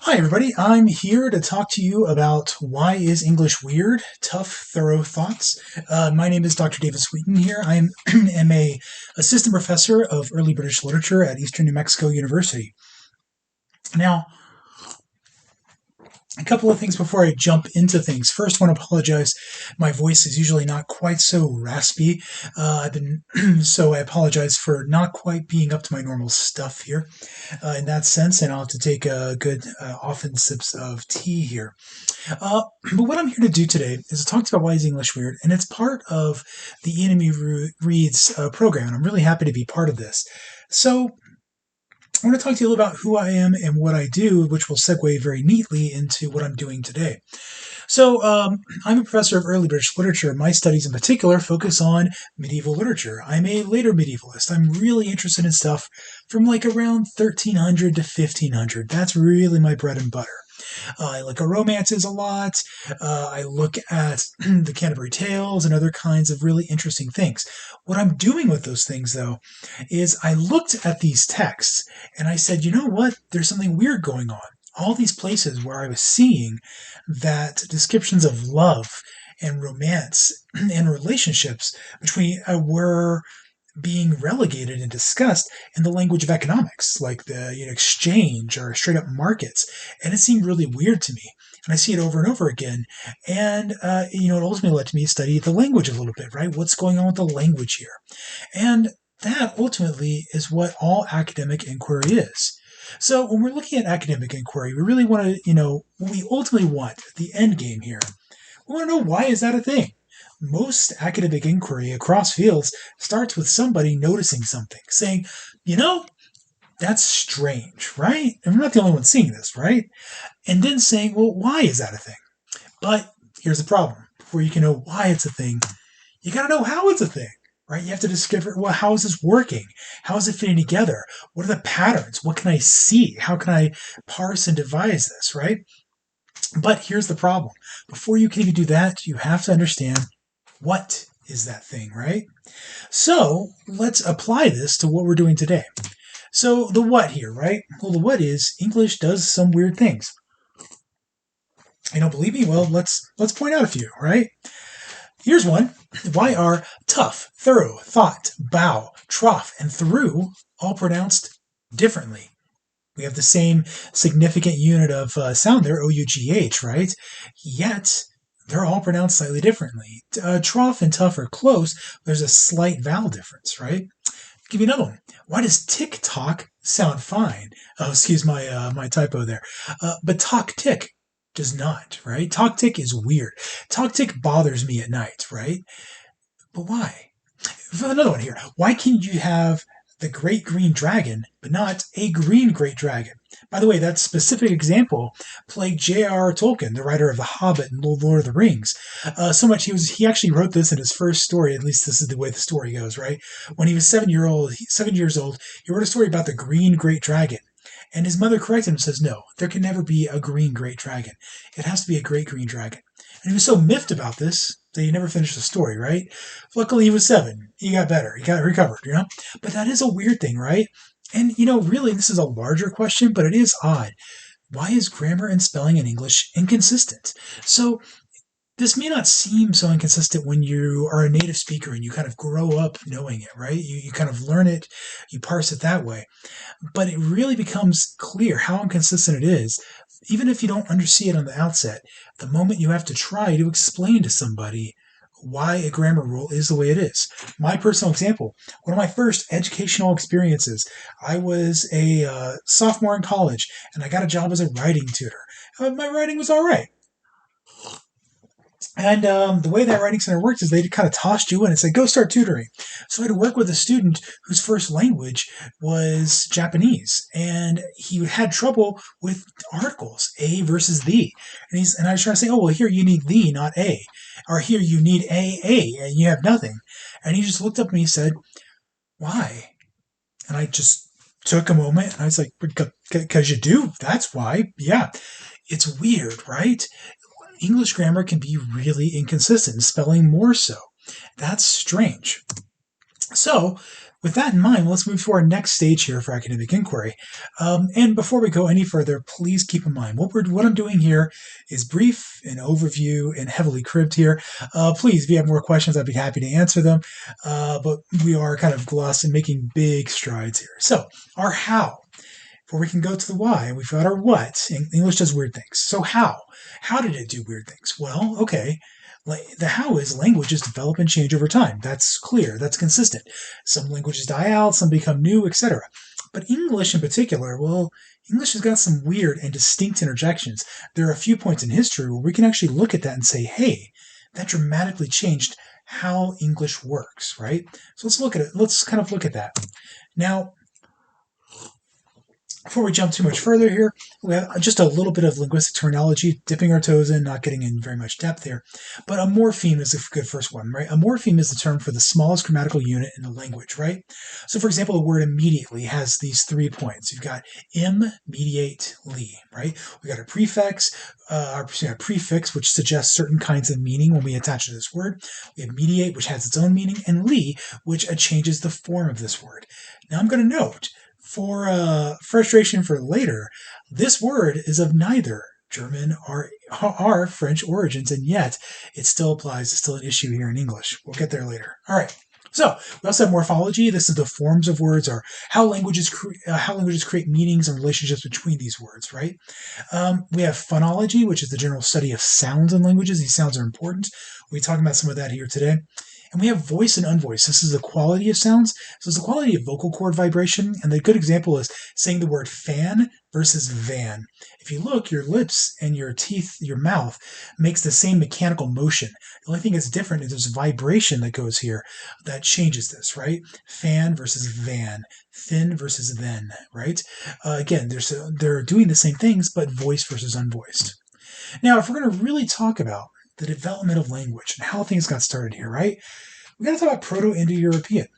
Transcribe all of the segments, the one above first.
Hi everybody, I'm here to talk to you about why is English weird? Tough, thorough thoughts. My name is Dr. David Sweeten here. I am a assistant professor of early British literature at Eastern New Mexico University. Now, a couple of things before I jump into things. First, I want to apologize. My voice is usually not quite so raspy. So I apologize for not quite being up to my normal stuff here in that sense, and I'll have to take a good often sips of tea here. But what I'm here to do today is to talk about why is English weird, and it's part of the Enemy Reads program, and I'm really happy to be part of this. So I want to talk to you about who I am and what I do, which will segue very neatly into what I'm doing today. So, I'm a professor of early British literature. My studies in particular focus on medieval literature. I'm a later medievalist. I'm really interested in stuff from like around 1300 to 1500. That's really my bread and butter. I look at romances a lot. I look at the Canterbury Tales and other kinds of really interesting things. What I'm doing with those things, though, is I looked at these texts and I said, you know what? There's something weird going on. All these places where I was seeing that descriptions of love and romance and relationships between were being relegated and discussed in the language of economics, like the exchange or straight up markets, and it seemed really weird to me. And I see it over and over again, and it ultimately led to me to study the language a little bit, right? What's going on with the language here, and that ultimately is what all academic inquiry is. So when we're looking at academic inquiry, we really want to, what we ultimately want, the end game here, we want to know, why is that a thing? Most academic inquiry across fields starts with somebody noticing something, saying, that's strange, right? And we're not the only one seeing this, right? And then saying, well, why is that a thing? But here's the problem. Before you can know why it's a thing, you got to know how it's a thing, right? You have to discover, well, how is this working? How is it fitting together? What are the patterns? What can I see? How can I parse and devise this, right? But here's the problem. Before you can even do that, you have to understand, what is that thing, right? So let's apply this to what we're doing today. So the what here, right? Well, the what is English does some weird things. You don't believe me? Well, let's point out a few, right? Here's one. Why are tough, thorough, thought, bow, trough, and through all pronounced differently? We have the same significant unit of sound there, O-U-G-H, right? Yet they're all pronounced slightly differently. Trough and tough are close. There's a slight vowel difference, right? I'll give you another one. Why does tick-tock sound fine? Oh, excuse my typo there. But talk-tick does not, right? Talk-tick is weird. Talk-tick bothers me at night, right? But why? Another one here. Why can you have the great green dragon, but not a green great dragon? By the way, that specific example plagued J.R.R. Tolkien, the writer of The Hobbit and Lord of the Rings, so much he actually wrote this in his first story. At least this is the way the story goes, right? When he was 7 years old, he wrote a story about the green great dragon. And his mother corrected him and says, no, there can never be a green great dragon. It has to be a great green dragon. And he was so miffed about this that he never finished the story, right? Luckily, he was 7. He got better. He got recovered, But that is a weird thing, right? And, really, this is a larger question, but it is odd. Why is grammar and spelling in English inconsistent? So this may not seem so inconsistent when you are a native speaker and you kind of grow up knowing it, right? You kind of learn it, you parse it that way. But it really becomes clear how inconsistent it is, even if you don't understand it on the outset, the moment you have to try to explain to somebody why a grammar rule is the way it is. My personal example, one of my first educational experiences, I was a sophomore in college and I got a job as a writing tutor. My writing was all right. And the way that writing center worked is they kind of tossed you in and said, go start tutoring. So I had to work with a student whose first language was Japanese. And he had trouble with articles, a versus the. And I was trying to say, oh, well, here you need the, not a. Or here you need a, and you have nothing. And he just looked up at me and said, why? And I just took a moment and I was like, because you do, that's why. Yeah, it's weird, right? English grammar can be really inconsistent, spelling more so. That's strange. So with that in mind, let's move to our next stage here for academic inquiry. And before we go any further, please keep in mind what I'm doing here is brief, an overview, and heavily cribbed here. Please, if you have more questions, I'd be happy to answer them. But we are kind of glossing, making big strides here. So, our how. Before we can go to the why, we've got our what. English does weird things. So how? How did it do weird things? Well, okay. The how is languages develop and change over time. That's clear. That's consistent. Some languages die out, some become new, etc. But English in particular, well, English has got some weird and distinct interjections. There are a few points in history where we can actually look at that and say, hey, that dramatically changed how English works, right? So let's look at it. Let's kind of look at that. Now, before we jump too much further here, we have just a little bit of linguistic terminology, dipping our toes in, not getting in very much depth here. But a morpheme is a good first one, right? A morpheme is the term for the smallest grammatical unit in a language, right? So, for example, the word immediately has these 3 points. You've got immediately, right? We got a prefix, which suggests certain kinds of meaning when we attach to this word. We have mediate, which has its own meaning, and ly, which changes the form of this word. Now, I'm going to note, for frustration for later, this word is of neither German or French origins, and yet it still applies. It's still an issue here in English. We'll get there later. All right. So we also have morphology. This is the forms of words, or how languages create meanings and relationships between these words, right? We have phonology, which is the general study of sounds in languages. These sounds are important. We'll be talking about some of that here today. And we have voice and unvoiced. This is the quality of sounds. So it's the quality of vocal cord vibration. And the good example is saying the word fan versus van. If you look, your lips and your teeth, your mouth makes the same mechanical motion. The only thing that's different is there's vibration that goes here that changes this, right? Fan versus van, thin versus then, right? Again, they're doing the same things, but voice versus unvoiced. Now, if we're going to really talk about the development of language and how things got started here, right? We got to talk about Proto-Indo-European,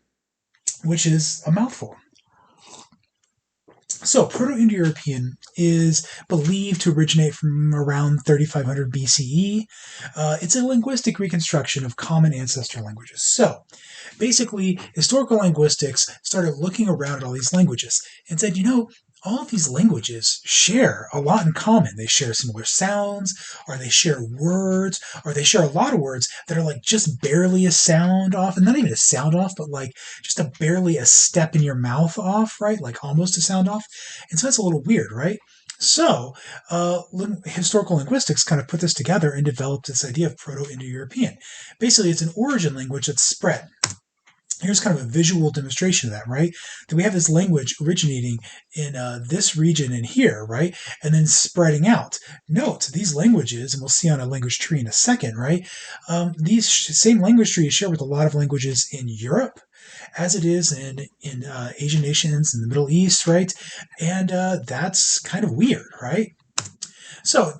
which is a mouthful. So, Proto-Indo-European is believed to originate from around 3500 BCE. It's a linguistic reconstruction of common ancestor languages. So, basically, historical linguistics started looking around at all these languages and said, all of these languages share a lot in common. They share similar sounds, or they share words, or they share a lot of words that are like just barely a sound off, and not even a sound off, but like just barely a step in your mouth off, right? Like almost a sound off. And so that's a little weird, right? So, historical linguistics kind of put this together and developed this idea of Proto-Indo-European. Basically, it's an origin language that's spread. Here's kind of a visual demonstration of that, right? That we have this language originating in this region in here, right? And then spreading out. Note, these languages, and we'll see on a language tree in a second, right? These same language trees share with a lot of languages in Europe, as it is in Asian nations in the Middle East, right? And that's kind of weird, right? So,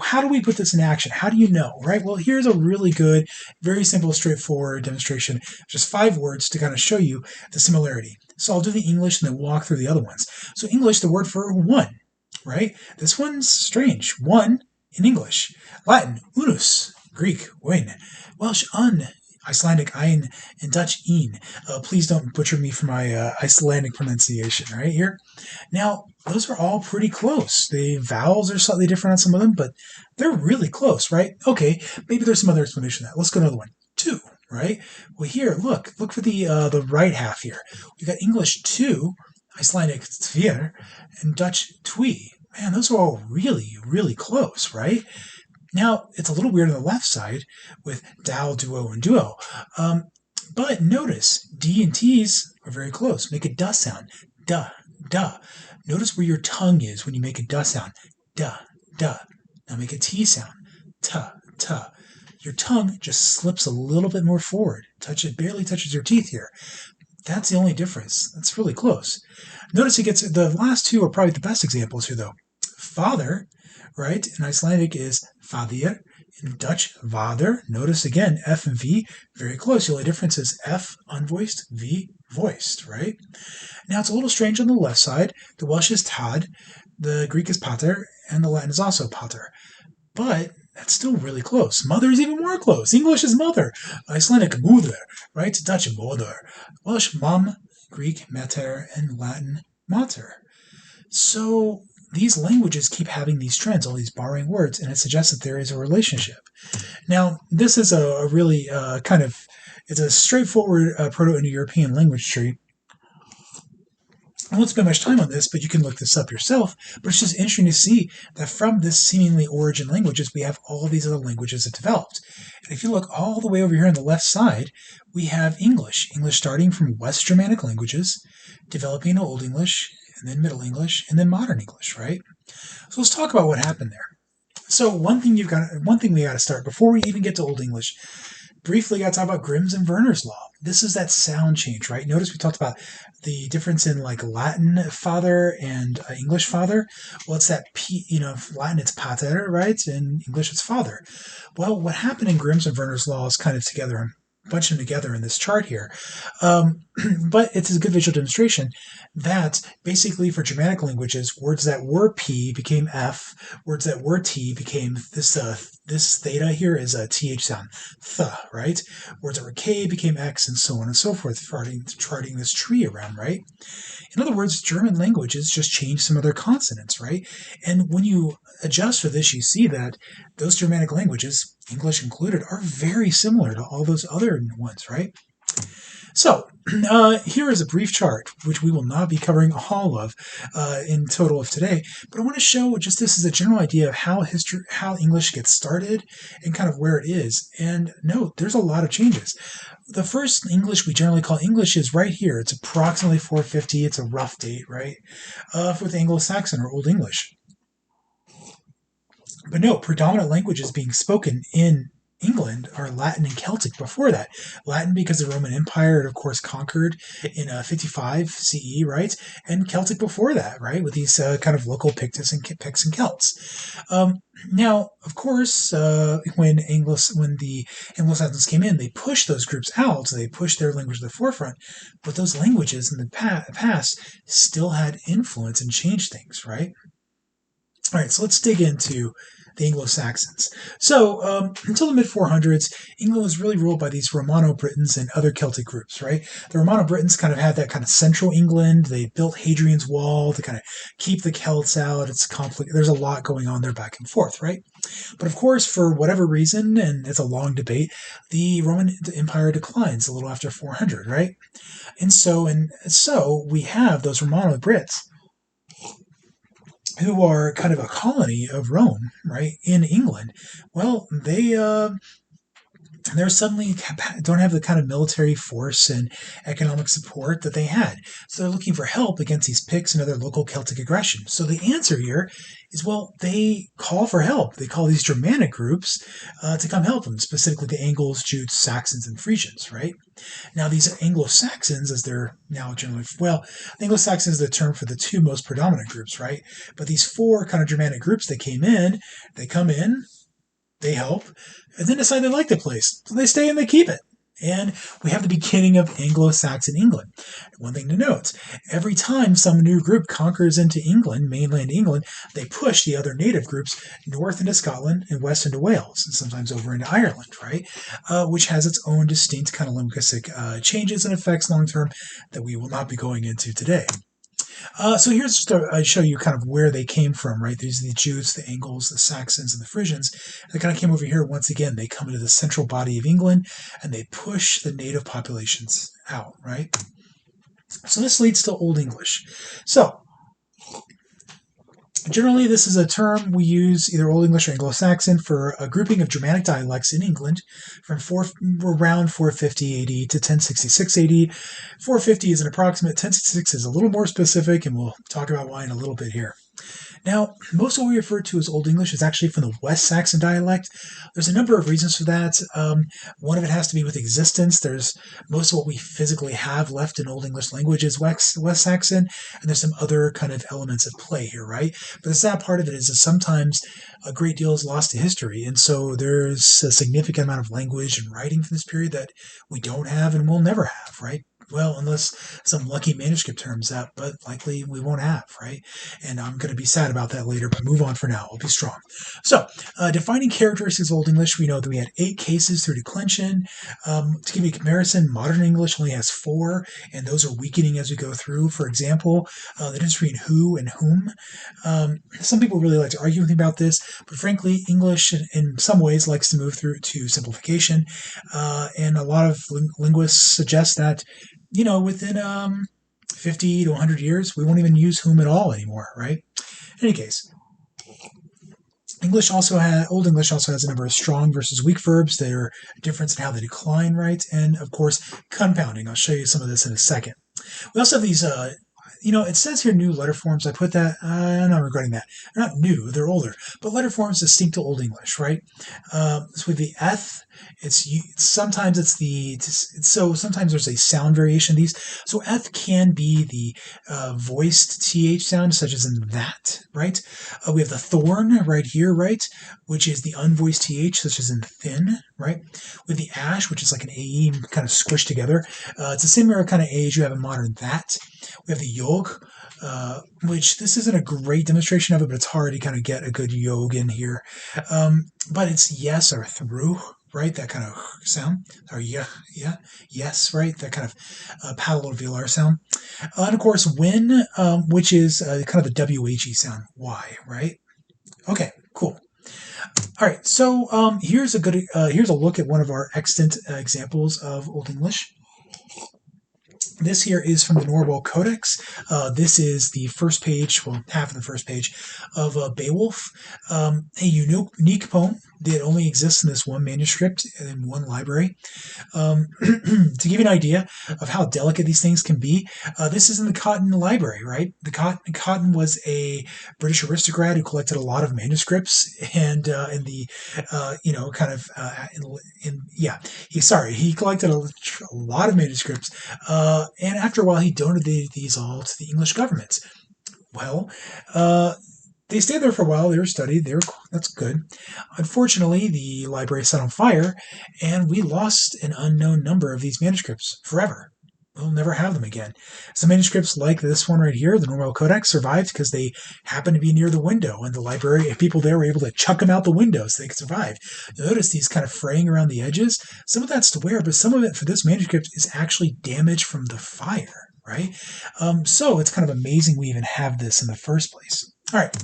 how do we put this in action? How do you know, right? Well, here's a really good, very simple, straightforward demonstration. Just 5 words to kind of show you the similarity. So I'll do the English and then walk through the other ones. So English, the word for one, right? This one's strange. One in English. Latin, unus. Greek, oin. Welsh, un. Icelandic, ein, and Dutch, een. Please don't butcher me for my Icelandic pronunciation right here. Now, those are all pretty close. The vowels are slightly different on some of them, but they're really close, right? Okay, maybe there's some other explanation of that. Let's go to another one. Two, right? Well, here, look for the right half here. We got English two, Icelandic tvir, and Dutch twee. Man, those are all really, really close, right? Now, it's a little weird on the left side with dal, duo, and duo. But notice, D and T's are very close. Make a duh sound. Duh, duh. Notice where your tongue is when you make a duh sound. Duh, duh. Now make a T sound. Tuh, tuh. Your tongue just slips a little bit more forward. It barely touches your teeth here. That's the only difference. That's really close. Notice the last two are probably the best examples here, though. Father, right? In Icelandic is fadir. In Dutch, vader. Notice again, F and V, very close. The only difference is F unvoiced, V voiced, right? Now it's a little strange on the left side. The Welsh is tad, the Greek is pater, and the Latin is also pater. But That's still really close. Mother is even more close. English is mother. Icelandic mother, right? Dutch mother. Welsh mum, Greek mater, and Latin mater. So these languages keep having these trends, all these borrowing words, and it suggests that there is a relationship. Now, this is a really it's a straightforward Proto-Indo-European language tree. I won't spend much time on this, but you can look this up yourself. But it's just interesting to see that from this seemingly origin languages, we have all these other languages that developed. And if you look all the way over here on the left side, we have English. English starting from West Germanic languages, developing into Old English, and then Middle English, and then Modern English, right? So let's talk about what happened there. So one thing we got to start before we even get to Old English. Briefly, got to talk about Grimm's and Verner's law. This is that sound change, right? Notice we talked about the difference in like Latin father and English father. Well, it's that P, Latin it's pater, right? And English it's father. Well, what happened in Grimm's and Verner's law is kind of together. I'm bunching them together in this chart here. But it's a good visual demonstration that basically for Germanic languages, words that were P became F, words that were T became this theta here is a TH sound, th, right? Words that were K became X and so on and so forth, charting this tree around, right? In other words, German languages just changed some of their consonants, right? And when you adjust for this, you see that those Germanic languages, English included, are very similar to all those other ones, right? So here is a brief chart, which we will not be covering all of in total of today, but I want to show just this as a general idea of how English gets started and kind of where it is. And note, there's a lot of changes. The first English we generally call English is right here. It's approximately 450. It's a rough date, right? With Anglo Saxon or Old English. But no, predominant languages being spoken in England are Latin and Celtic before that. Latin because the Roman Empire had, of course, conquered in 55 CE, right? And Celtic before that, right? With these kind of local Picts and Celts. Now, of course, when the Anglo-Saxons came in, they pushed those groups out, so they pushed their language to the forefront. But those languages in the past still had influence and changed things, right? All right, so let's dig into the Anglo-Saxons. So until the mid-400s, England was really ruled by these Romano-Britons and other Celtic groups, right? The Romano-Britons kind of had that kind of central England. They built Hadrian's Wall to kind of keep the Celts out. It's conflict. There's a lot going on there back and forth, right? But of course, for whatever reason, and it's a long debate, the Roman Empire declines a little after 400, right? And so we have those Romano-Brits who are kind of a colony of Rome, right, in England. Well, they're suddenly don't have the kind of military force and economic support that they had. So they're looking for help against these Picts and other local Celtic aggression. So the answer here is, well, they call for help. They call these Germanic groups to come help them, specifically the Angles, Jutes, Saxons, and Frisians, right? Now, these Anglo-Saxons, as they're now generally, Anglo-Saxons is the term for the two most predominant groups, right? But these four kind of Germanic groups that come in, they help, and then decide they like the place. So they stay and they keep it. And we have the beginning of Anglo-Saxon England. One thing to note, every time some new group conquers into England, mainland England, they push the other native groups north into Scotland and west into Wales, and sometimes over into Ireland, right? Which has its own distinct kind of linguistic changes and effects long-term that we will not be going into today. So here's just I show you kind of where they came from, right? These are the Jutes, the Angles, the Saxons, and the Frisians. They kind of came over here once again. They come into the central body of England, and they push the native populations out, right? So this leads to Old English. So generally, this is a term we use, either Old English or Anglo-Saxon, for a grouping of Germanic dialects in England from around 450 AD to 1066 AD. 450 is an approximate, 1066 is a little more specific, and we'll talk about why in a little bit here. Now, most of what we refer to as Old English is actually from the West Saxon dialect. There's a number of reasons for that. One of it has to be with existence. There's most of what we physically have left in Old English language is West Saxon, and there's some other kind of elements at play here, right? But the sad part of it is that sometimes a great deal is lost to history, and so there's a significant amount of language and writing from this period that we don't have and will never have, right? Well, unless some lucky manuscript turns up, but likely we won't have, right? And I'm going to be sad about that later, but move on for now. I'll be strong. So, defining characteristics of Old English, we know that we had 8 cases through declension. To give you a comparison, modern English only has 4, and those are weakening as we go through. For example, the difference between who and whom. Some people really like to argue with me about this, but frankly, English in some ways likes to move through to simplification, and a lot of linguists suggest that within 50 to 100 years, we won't even use whom at all anymore, right? In any case, Old English also has a number of strong versus weak verbs that are a difference in how they decline, right? And of course, compounding. I'll show you some of this in a second. We also have these it says here new letter forms. I put that, I'm not regretting that. They're not new, they're older. But letter forms distinct to Old English, right? So with the eth, sometimes there's a sound variation of these. So eth can be the voiced th sound, such as in that, right? We have the thorn right here, right? Which is the unvoiced th, such as in thin, right? With the ash, which is like an ae kind of squished together. It's a similar kind of a as you have in modern that. We have the yog, which this isn't a great demonstration of it, but it's hard to kind of get a good yog in here. But it's yes or through, right? That kind of sound. Or yeah, yes, right? That kind of palatal velar sound. And of course, when, which is kind of the whe sound. Why, right? Okay, cool. All right, so here's a look at one of our extant examples of Old English. This here is from the Norwell Codex. This is the first page, well, half of the first page of Beowulf, a unique poem that only exists in this one manuscript in one library. To give you an idea of how delicate these things can be, this is in the Cotton Library, right? Cotton was a British aristocrat who collected a lot of manuscripts, and he collected a lot of manuscripts, and after a while he donated these all to the English government. Well, they stayed there for a while. They were studied. That's good. Unfortunately, the library set on fire, and we lost an unknown number of these manuscripts forever. We'll never have them again. Some manuscripts like this one right here, the Norwell Codex, survived because they happened to be near the window, and the library people there were able to chuck them out the window so they could survive. You'll notice these kind of fraying around the edges. Some of that's to wear, but some of it for this manuscript is actually damage from the fire, right? So it's kind of amazing we even have this in the first place. All right.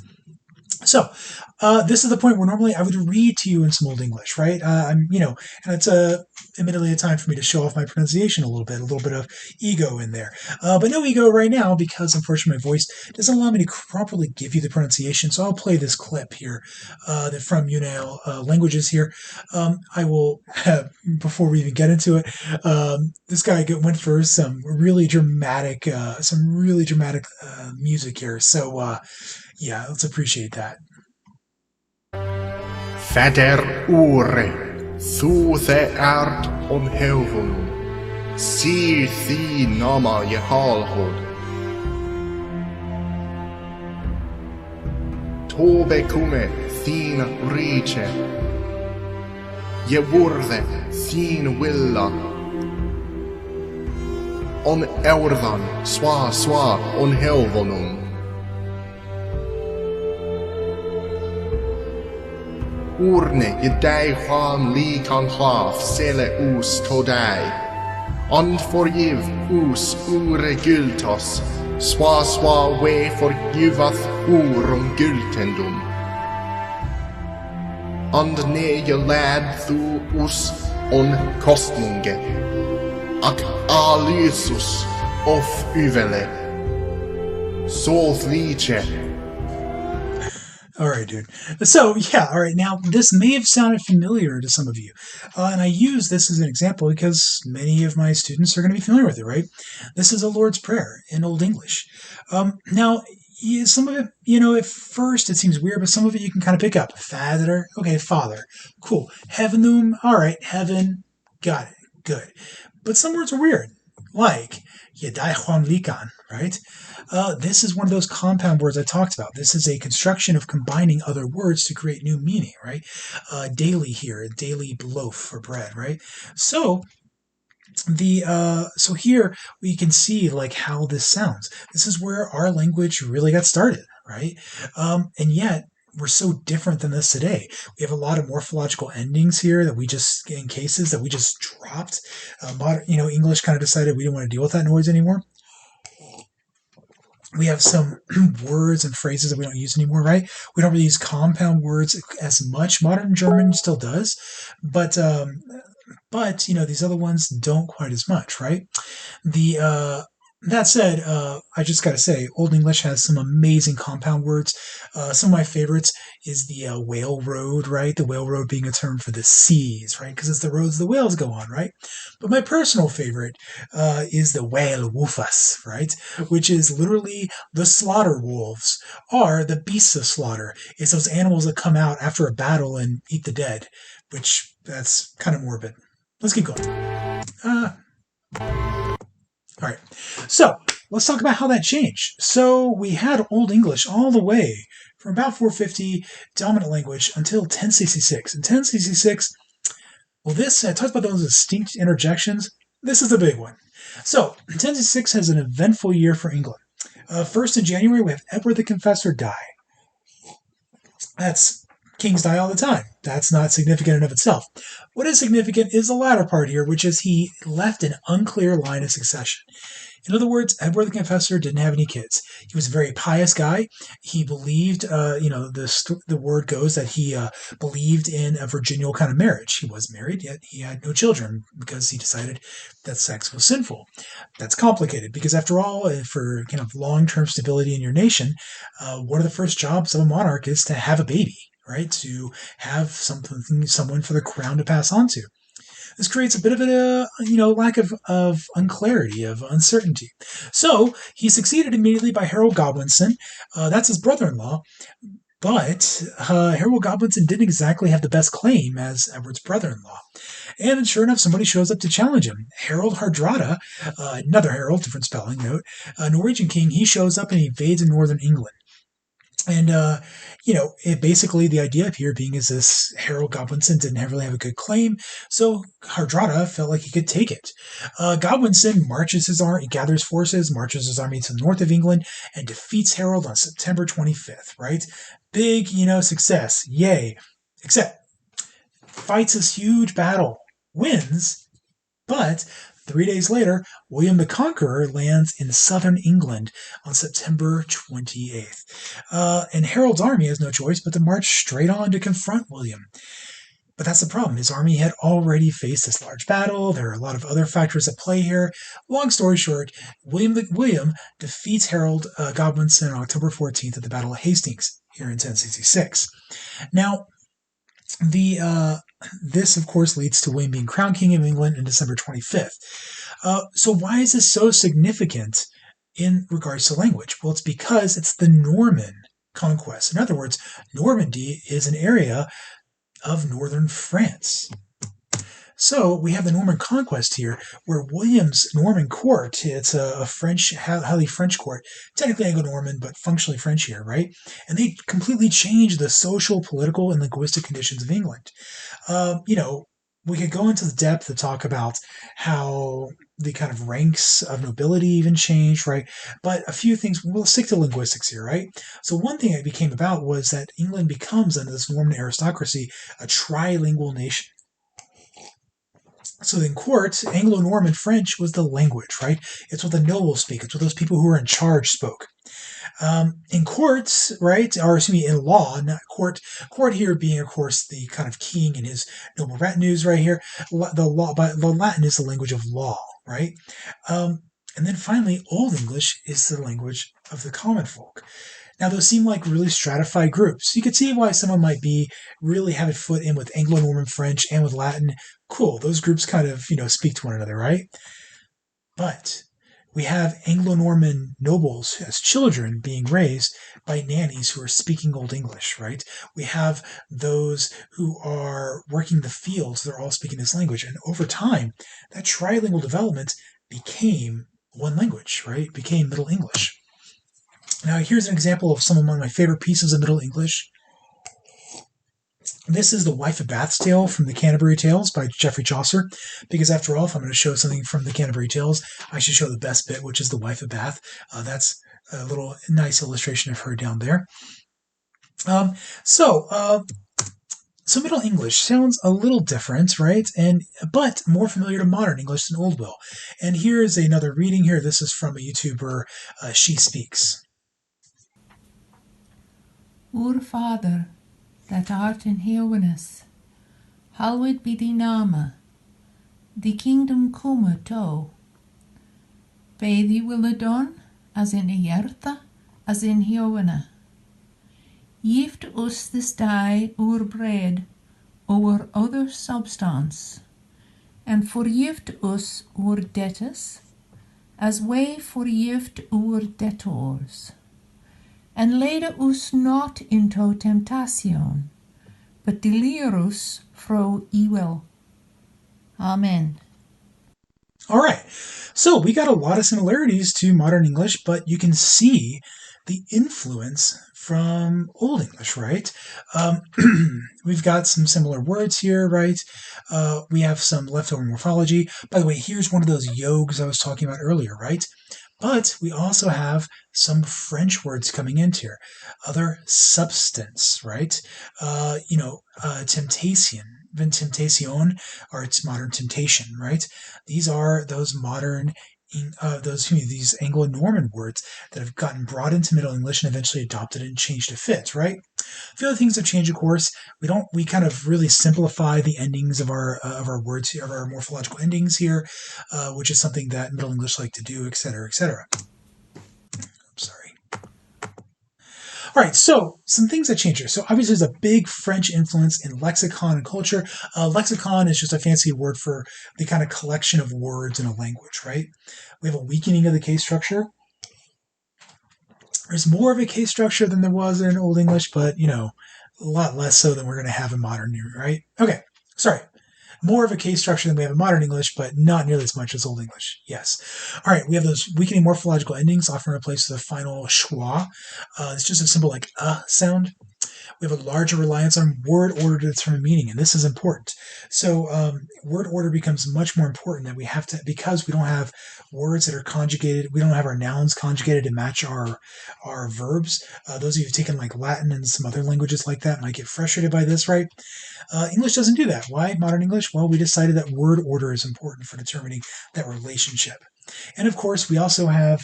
So, this is the point where normally I would read to you in some Old English, right? And it's admittedly a time for me to show off my pronunciation a little bit of ego in there. But no ego right now because unfortunately my voice doesn't allow me to properly give you the pronunciation. So I'll play this clip here from UNAL Languages here. I will, before we even get into it, this guy went for some really dramatic music here. So, yeah, let's appreciate that. Feder ore, thu the art on heaven, see thee nama je halhod. Tobe kume thine riche, je wurde thine willa. On eurdan swa on heavenum. Urne je deg han likan hlaf sele us to deg. Unforgiv us ure gyltos, swa we forgivath urum gyltendum. And ne je lad thu us on kostninge, ak alysus of uvele. Soth liche. All right, dude. So, yeah, all right. Now, this may have sounded familiar to some of you. And I use this as an example because many of my students are going to be familiar with it, right? This is a Lord's Prayer in Old English. Now, some of it, at first it seems weird, but some of it you can kind of pick up. Father, okay, Father. Cool. Heavenum, all right, heaven. Got it. Good. But some words are weird, like Yedai Juan Likan, right? This is one of those compound words I talked about. This is a construction of combining other words to create new meaning, right? Daily here, daily loaf for bread, right? So So here we can see like how this sounds. This is where our language really got started, right? And yet we're so different than this today. We have a lot of morphological endings here that we just in cases that we just dropped. English kind of decided we didn't want to deal with that noise anymore. We have some words and phrases that we don't use anymore, right? We don't really use compound words as much. Modern German still does, but these other ones don't quite as much, right? The That said, I just got to say, Old English has some amazing compound words. Some of my favorites is the whale road, right? The whale road being a term for the seas, right? Because it's the roads the whales go on, right? But my personal favorite is the whale woofus, right? Which is literally the slaughter wolves are the beasts of slaughter. It's those animals that come out after a battle and eat the dead, which that's kind of morbid. Let's keep going. All right. So let's talk about how that changed. So we had Old English all the way from about 450 dominant language until 1066. In 1066, well, this I talked about those distinct interjections. This is the big one. So 1066 has an eventful year for England. First in January, we have Edward the Confessor die. That's kings die all the time. That's not significant in of itself. What is significant is the latter part here, which is he left an unclear line of succession. In other words, Edward the Confessor didn't have any kids. He was a very pious guy. He believed, the word goes that he believed in a virginal kind of marriage. He was married, yet he had no children because he decided that sex was sinful. That's complicated because, after all, for kind of long-term stability in your nation, one of the first jobs of a monarch is to have a baby, right? To have someone for the crown to pass on to. This creates a bit of a lack of unclarity, of uncertainty. So he succeeded immediately by Harold Godwinson. That's his brother-in-law. But Harold Godwinson didn't exactly have the best claim as Edward's brother-in-law. And sure enough, somebody shows up to challenge him. Harold Hardrada, another Harold, different spelling note, a Norwegian king, he shows up and he invades in northern England. And, basically the idea up here being is this Harold Godwinson didn't really have a good claim, so Hardrada felt like he could take it. Godwinson gathers forces, marches his army to the north of England, and defeats Harold on September 25th, right? Big, success. Yay. Except, fights this huge battle, wins, but 3 days later, William the Conqueror lands in southern England on September 28th. And Harold's army has no choice but to march straight on to confront William. But that's the problem. His army had already faced this large battle. There are a lot of other factors at play here. Long story short, William defeats Harold Godwinson on October 14th at the Battle of Hastings here in 1066. Now, this, of course, leads to William being crowned King of England on December 25th. So why is this so significant in regards to language? Well, it's because it's the Norman conquest. In other words, Normandy is an area of northern France. So we have the Norman conquest here, where William's Norman court, it's a French, highly French court, technically Anglo-Norman, but functionally French here, right? And they completely changed the social, political, and linguistic conditions of England. We could go into the depth to talk about how the kind of ranks of nobility even changed, right? But a few things, we'll stick to linguistics here, right? So one thing it became about was that England becomes, under this Norman aristocracy, a trilingual nation. So in court, Anglo-Norman French was the language, right? It's what the nobles speak. It's what those people who were in charge spoke. In courts, right, or excuse me, in law, not court here being, of course, the kind of king and his noble retinues right here. The Latin is the language of law, right? And then finally, Old English is the language of the common folk. Now, those seem like really stratified groups. You could see why someone might be really have a foot in with Anglo-Norman French and with Latin. Cool, those groups kind of, speak to one another, right? But we have Anglo-Norman nobles as children being raised by nannies who are speaking Old English, right? We have those who are working the fields, they're all speaking this language. And over time, that trilingual development became one language, right? Became Middle English. Now, here's an example of one of my favorite pieces of Middle English. This is the Wife of Bath's Tale from the Canterbury Tales by Geoffrey Chaucer, because after all, if I'm going to show something from the Canterbury Tales, I should show the best bit, which is the Wife of Bath. That's a little nice illustration of her down there. Um, so, uh, so Middle English sounds a little different, right? But more familiar to modern English than Old Will. And here's another reading here. This is from a YouTuber, She Speaks. Our Father, that art in heavenis, hallowed be thy name. Thy kingdom come to. Be thy will done, as in the earth, as in heaven. Give to us this day our bread, our other substance, and forgive to us our debtors, as we forgive to our debtors. And lead us not into temptation, but deliver us from evil. Amen. All right. So we got a lot of similarities to modern English, but you can see the influence from Old English, right? We've got some similar words here, right? We have some leftover morphology. By the way, here's one of those yogs I was talking about earlier, right? But we also have some French words coming into here. Other substance, right? Temptation, even temptation, or it's modern temptation, right? These are those modern, these Anglo-Norman words that have gotten brought into Middle English and eventually adopted and changed to fit, right? A few other things have changed, of course. We kind of really simplify the endings of our words here, of our morphological endings here, which is something that Middle English like to do, etc., etc. Sorry. All right, so some things that change here. So obviously there's a big French influence in lexicon and culture. Lexicon is just a fancy word for the kind of collection of words in a language, right? We have a weakening of the case structure. There's more of a case structure than there was in Old English, but, a lot less so than we're going to have in modern, right? Okay, sorry. More of a case structure than we have in modern English, but not nearly as much as Old English. Yes. All right, we have those weakening morphological endings, often replaced with a final schwa. It's just a simple like sound. We have a larger reliance on word order to determine meaning, and this is important. So word order becomes much more important that we have to, because we don't have words that are conjugated, we don't have our nouns conjugated to match our verbs. Those of you who've taken like Latin and some other languages like that might get frustrated by this, right? English doesn't do that. Why modern English? Well, we decided that word order is important for determining that relationship. And of course, we also have,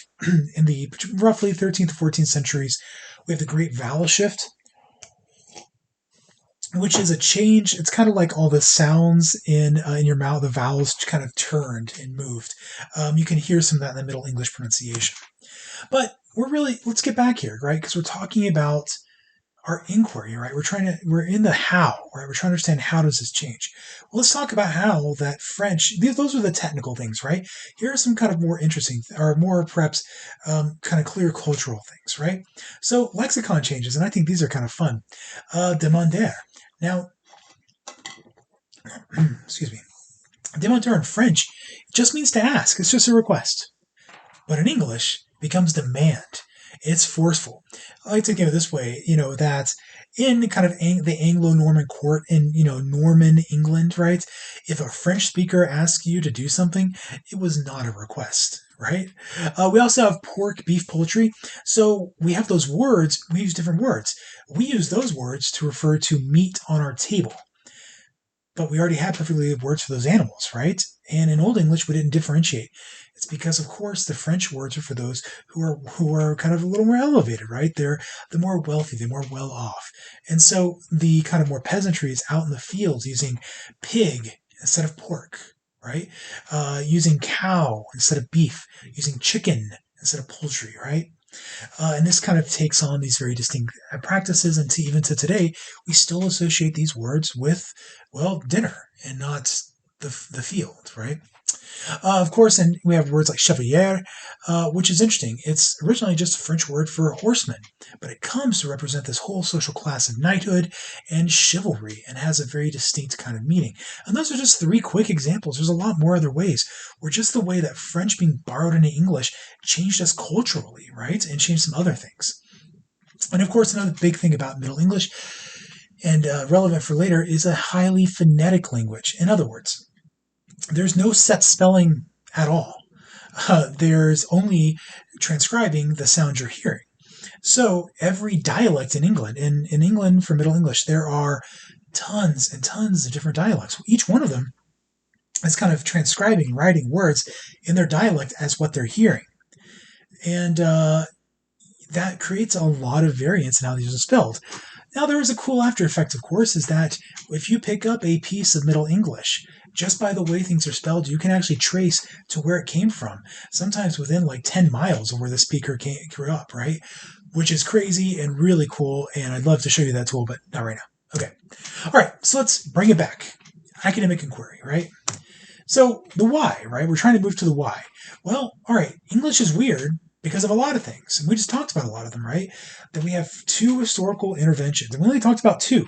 in the roughly 13th to 14th centuries, we have the great vowel shift, which is a change. It's kind of like all the sounds in your mouth, the vowels kind of turned and moved. You can hear some of that in the Middle English pronunciation. But let's get back here, right? Because we're talking about our inquiry, right? We're in the how, right? We're trying to understand how does this change. Well, let's talk about how that French, those are the technical things, right? Here are some kind of more interesting, or more perhaps kind of clear cultural things, right? So lexicon changes, and I think these are kind of fun. Demander. Now, excuse me. Demander in French just means to ask. It's just a request. But in English, it becomes demand. It's forceful. I like to give it this way, that in kind of the Anglo-Norman court in, Norman England, right? If a French speaker asks you to do something, it was not a request, right? We also have pork, beef, poultry. So we have those words. We use different words. We use those words to refer to meat on our table. But we already had perfectly good words for those animals, right? And in Old English, we didn't differentiate. It's because, of course, the French words are for those who are kind of a little more elevated, right? They're the more wealthy, they're more well off. And so the kind of more peasantry is out in the fields using pig instead of pork, right? Using cow instead of beef, using chicken instead of poultry, right? And this kind of takes on these very distinct practices, and even to today, we still associate these words with, well, dinner and not the field, right? Of course, and we have words like chevalier, which is interesting. It's originally just a French word for horseman, but it comes to represent this whole social class of knighthood and chivalry and has a very distinct kind of meaning. And those are just three quick examples. There's a lot more other ways where just the way that French being borrowed into English changed us culturally, right? And changed some other things. And of course, another big thing about Middle English and relevant for later, is a highly phonetic language. In other words, there's no set spelling at all. There's only transcribing the sound you're hearing. So every dialect in England, in England for Middle English, there are tons and tons of different dialects. Each one of them is kind of transcribing, writing words in their dialect as what they're hearing. And that creates a lot of variance in how these are spelled. Now, there is a cool after effect, of course, is that if you pick up a piece of Middle English, just by the way things are spelled, you can actually trace to where it came from, sometimes within like 10 miles of where the speaker grew up, right? Which is crazy and really cool, and I'd love to show you that tool, but not right now. Okay. All right, so let's bring it back. Academic inquiry, right? So the why, right? We're trying to move to the why. Well, all right, English is weird because of a lot of things. And we just talked about a lot of them, right? That we have 2 historical interventions. And we only talked about 2.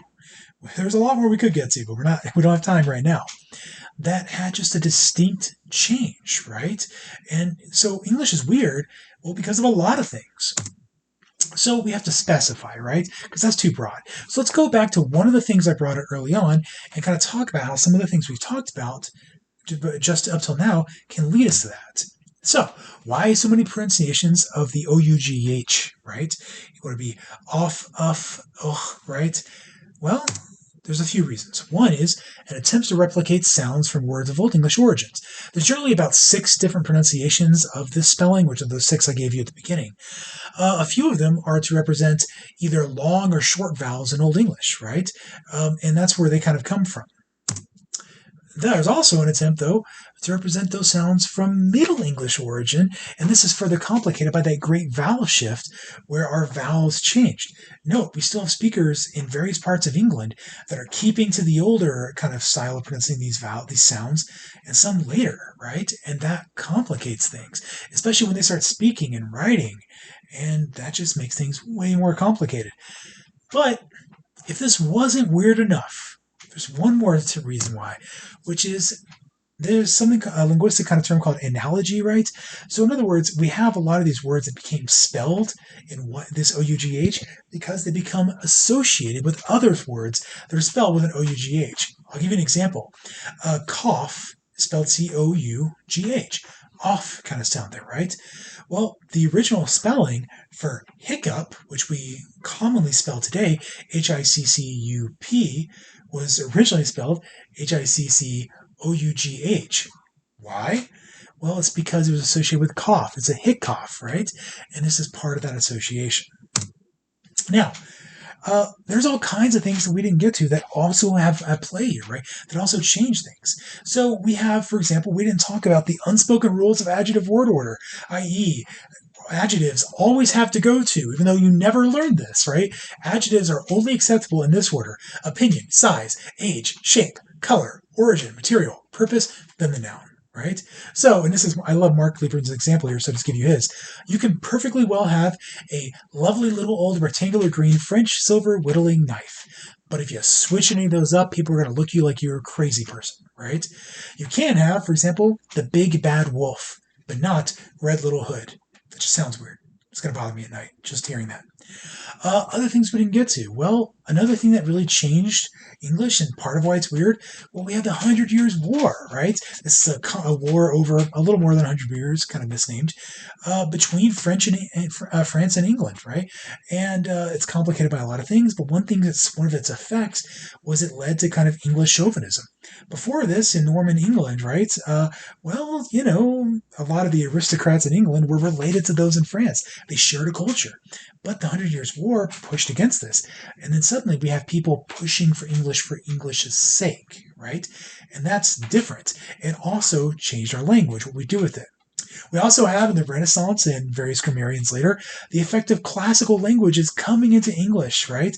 There's a lot more we could get to, but we don't have time right now. That had just a distinct change, right? And so English is weird, well, because of a lot of things. So we have to specify, right? Because that's too broad. So let's go back to one of the things I brought up early on and kind of talk about how some of the things we've talked about just up till now can lead us to that. So, why so many pronunciations of the OUGH, right? You want to be off, right? Well, there's a few reasons. One is an attempt to replicate sounds from words of Old English origins. There's generally about 6 different pronunciations of this spelling, which are those 6 I gave you at the beginning. A few of them are to represent either long or short vowels in Old English, right? And that's where they kind of come from. There's also an attempt, though, to represent those sounds from Middle English origin, and this is further complicated by that great vowel shift where our vowels changed. Note, we still have speakers in various parts of England that are keeping to the older kind of style of pronouncing these sounds, and some later, right? And that complicates things, especially when they start speaking and writing, and that just makes things way more complicated. But if this wasn't weird enough, there's one more reason why, which is there's something, a linguistic kind of term called analogy, right? So in other words, we have a lot of these words that became spelled in this OUGH because they become associated with other words that are spelled with an OUGH. I'll give you an example. Cough is spelled C-O-U-G-H. Off kind of sound there, right? Well, the original spelling for hiccup, which we commonly spell today, H-I-C-C-U-P, was originally spelled H-I-C-C-O-U-G-H. Why? Well, it's because it was associated with cough. It's a hic cough, right? And this is part of that association. Now, there's all kinds of things that we didn't get to that also have at play here, right? That also change things. So we have, for example, we didn't talk about the unspoken rules of adjective word order, i.e., adjectives always have to go to, even though you never learned this, right? Adjectives are only acceptable in this order: opinion, size, age, shape, color, origin, material, purpose, then the noun, right? So, and this is, I love Mark Lieberman's example here, so I'll just give you his. You can perfectly well have a lovely little old rectangular green French silver whittling knife. But if you switch any of those up, people are going to look at you like you're a crazy person, right? You can have, for example, the big bad wolf, but not red little hood. That just sounds weird. It's going to bother me at night, just hearing that. Other things we didn't get to. Well, another thing that really changed English, and part of why it's weird, well, we had the 100 Years' War, right? This is a war over a little more than 100 years, kind of misnamed, between France and England, right? And it's complicated by a lot of things, but one of its effects was it led to kind of English chauvinism. Before this, in Norman England, right, well, you know, a lot of the aristocrats in England were related to those in France. They shared a culture. But the 100 Years' War pushed against this. And then suddenly we have people pushing for English's sake, right? And that's different. It also changed our language, what we do with it. We also have in the Renaissance and various grammarians later, the effect of classical languages coming into English, right?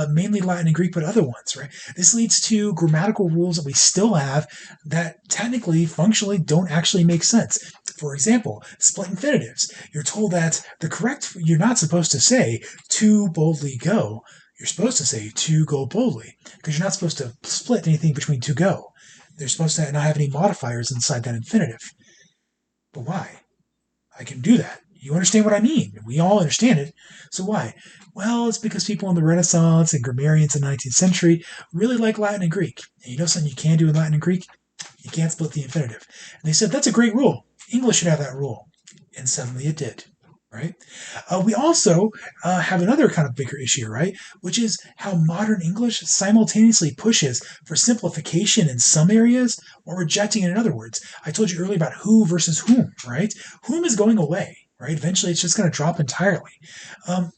Mainly Latin and Greek, but other ones, right? This leads to grammatical rules that we still have that technically, functionally don't actually make sense. For example, split infinitives. You're told that you're not supposed to say to boldly go. You're supposed to say to go boldly because you're not supposed to split anything between to go. They're supposed to not have any modifiers inside that infinitive. But why? I can do that. You understand what I mean. We all understand it. So why? Well, it's because people in the Renaissance and grammarians in the 19th century really like Latin and Greek. And you know something you can do in Latin and Greek? You can't split the infinitive. And they said, that's a great rule. English should have that rule. And suddenly it did, right? We also have another kind of bigger issue, right? Which is how modern English simultaneously pushes for simplification in some areas while rejecting it in other words. I told you earlier about who versus whom, right? Whom is going away. Right? Eventually, it's just going to drop entirely. And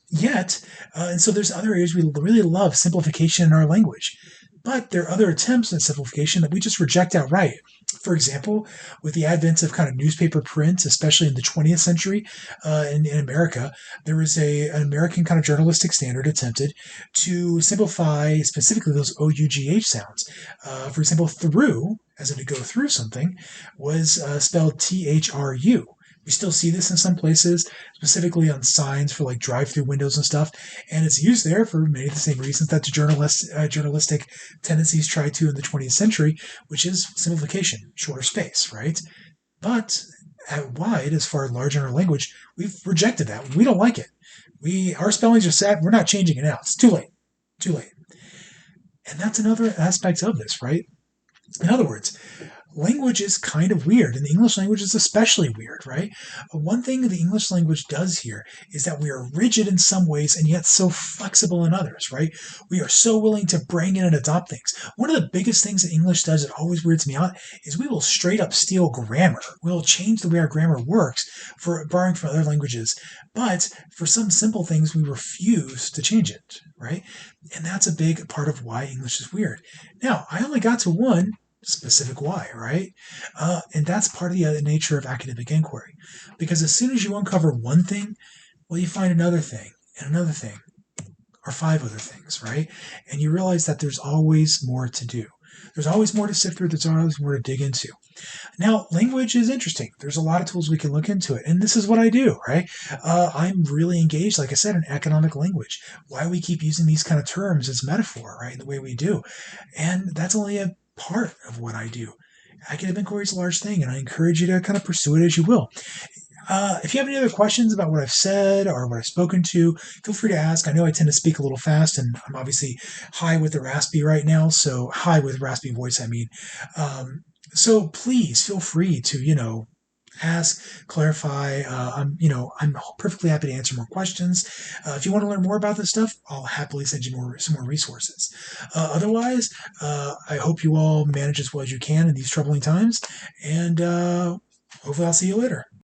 so there's other areas we really love simplification in our language. But there are other attempts at simplification that we just reject outright. For example, with the advent of kind of newspaper print, especially in the 20th century in America, there was an American kind of journalistic standard attempted to simplify specifically those OUGH sounds. For example, through, as in to go through something, was spelled THRU. We still see this in some places, specifically on signs for like drive-through windows and stuff, and it's used there for many of the same reasons that the journalistic tendencies tried to in the 20th century, which is simplification, shorter space, right? But at wide, as far as large in our language, we've rejected that. We don't like it. Our spellings are set. We're not changing it now. It's too late. Too late. And that's another aspect of this, right? In other words, language is kind of weird, and the English language is especially weird, right? One thing the English language does here is that we are rigid in some ways and yet so flexible in others, right? We are so willing to bring in and adopt things. One of the biggest things that English does that always weirds me out is we will straight up steal grammar. We'll change the way our grammar works for borrowing from other languages, but for some simple things, we refuse to change it, right? And that's a big part of why English is weird. Now, I only got to one specific why, right? And that's part of the nature of academic inquiry. Because as soon as you uncover one thing, well, you find another thing and another thing, or five other things, right? And you realize that there's always more to do. There's always more to sift through. There's always more to dig into. Now, language is interesting. There's a lot of tools we can look into it. And this is what I do, right? I'm really engaged, like I said, in economic language. Why we keep using these kind of terms as metaphor, right? The way we do. And that's only a part of what I do. Academic inquiry is a large thing, and I encourage you to kind of pursue it as you will. If you have any other questions about what I've said or what I've spoken to, feel free to ask. I know I tend to speak a little fast, and I'm obviously high with the raspy right now, so high with raspy voice, I mean. So please feel free to, ask, clarify. I'm perfectly happy to answer more questions. If you want to learn more about this stuff, I'll happily send you some more resources. Otherwise, I hope you all manage as well as you can in these troubling times, and hopefully I'll see you later.